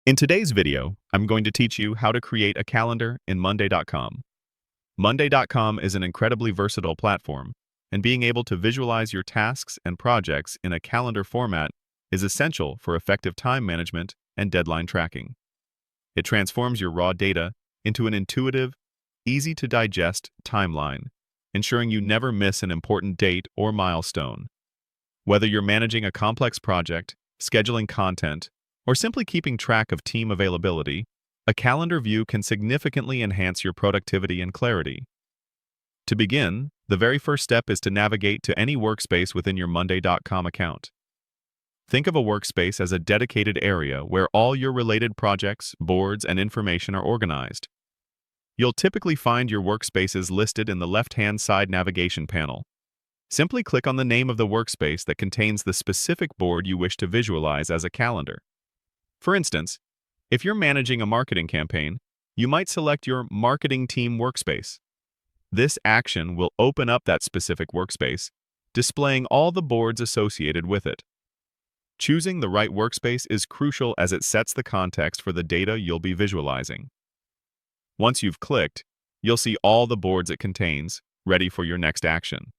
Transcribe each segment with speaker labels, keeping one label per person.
Speaker 1: In today's video, I'm going to teach you how to create a calendar in Monday.com. Monday.com is an incredibly versatile platform, and being able to visualize your tasks and projects in a calendar format is essential for effective time management and deadline tracking. It transforms your raw data into an intuitive, easy-to-digest timeline, ensuring you never miss an important date or milestone. Whether you're managing a complex project, scheduling content, or simply keeping track of team availability, a calendar view can significantly enhance your productivity and clarity. To begin, the very first step is to navigate to any workspace within your Monday.com account. Think of a workspace as a dedicated area where all your related projects, boards, and information are organized. You'll typically find your workspaces listed in the left-hand side navigation panel. Simply click on the name of the workspace that contains the specific board you wish to visualize as a calendar. For instance, if you're managing a marketing campaign, you might select your marketing team workspace. This action will open up that specific workspace, displaying all the boards associated with it. Choosing the right workspace is crucial as it sets the context for the data you'll be visualizing. Once you've clicked, you'll see all the boards it contains, ready for your next action.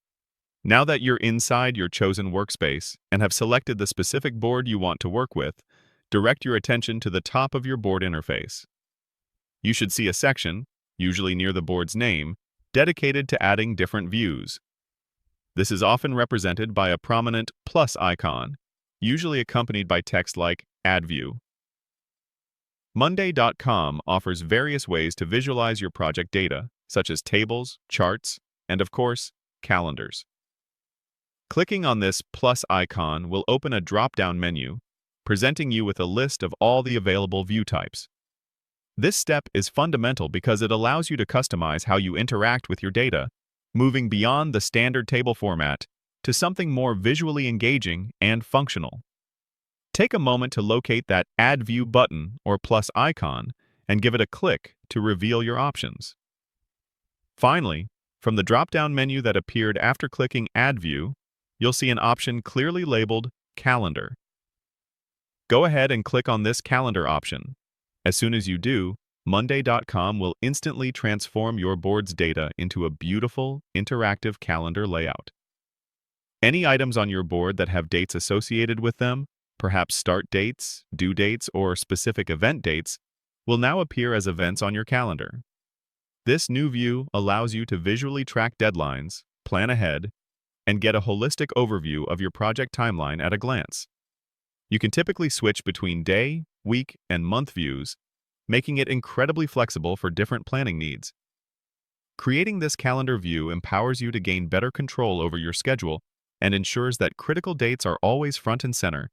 Speaker 1: Now that you're inside your chosen workspace and have selected the specific board you want to work with, direct your attention to the top of your board interface. You should see a section, usually near the board's name, dedicated to adding different views. This is often represented by a prominent plus icon, usually accompanied by text like Add View. Monday.com offers various ways to visualize your project data, such as tables, charts, and of course, calendars. Clicking on this plus icon will open a drop-down menu, presenting you with a list of all the available view types. This step is fundamental because it allows you to customize how you interact with your data, moving beyond the standard table format to something more visually engaging and functional. Take a moment to locate that Add View button or plus icon and give it a click to reveal your options. Finally, from the drop-down menu that appeared after clicking Add View, you'll see an option clearly labeled Calendar. Go ahead and click on this calendar option. As soon as you do, Monday.com will instantly transform your board's data into a beautiful, interactive calendar layout. Any items on your board that have dates associated with them, perhaps start dates, due dates, or specific event dates, will now appear as events on your calendar. This new view allows you to visually track deadlines, plan ahead, and get a holistic overview of your project timeline at a glance. You can typically switch between day, week, and month views, making it incredibly flexible for different planning needs. Creating this calendar view empowers you to gain better control over your schedule and ensures that critical dates are always front and center,